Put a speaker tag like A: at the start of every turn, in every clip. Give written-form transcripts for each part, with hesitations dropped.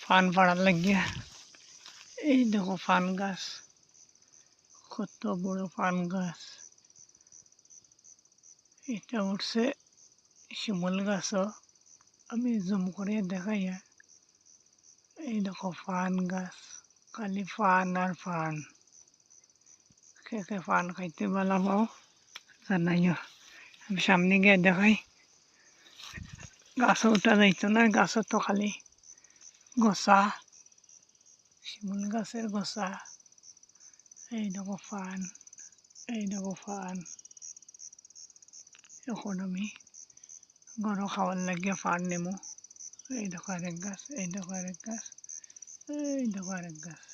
A: Fun পাড়ার লাগিয়া এই দেখো ফান গাছ, কত বড় ফান গাছ। এটা উঠছে শিমুল গাছও, আমি জুম করে দেখাইয়া। এই দেখো ফান গাছ, খালি ফান আর ফান। খেতে ফান খাইতে ভালো পাও জানাইও। আমি সামনে গিয়ে দেখাই, গাছও উঠা যাইতো না, গাছও তো খালি গোছা, শিমুল গাছের গোছা। এই দেখো ফান, এই দেখো ফান। এখন আমি গরু খাওয়ার লাগিয়ে ফান নেমু। এই দেখো আরেক গাছ, এই দেখো আরেক গাছ, এই দেখো আরেক গাছ।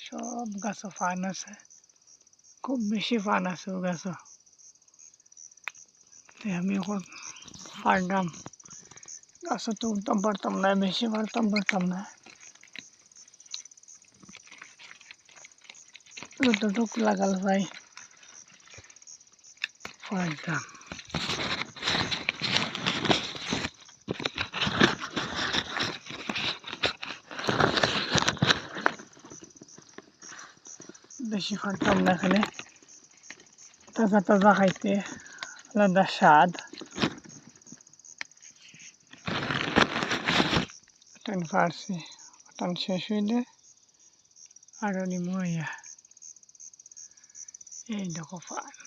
A: সব গাছও ফান আছে, খুব বেশি ফান আছে ও গাছও। আমি এখন পারলাম, গাছও তো উঠতাম পারতাম না, বেশি পারতাম না, যতটুক লাগাল ভাই পারতাম। বেশি পারতাম না, এখানে তাজা তাজা খাইতে আলাদা স্বাদ। টান পারছি, টান শেষ হইলে আরো নিমু। এই দেখো ফান।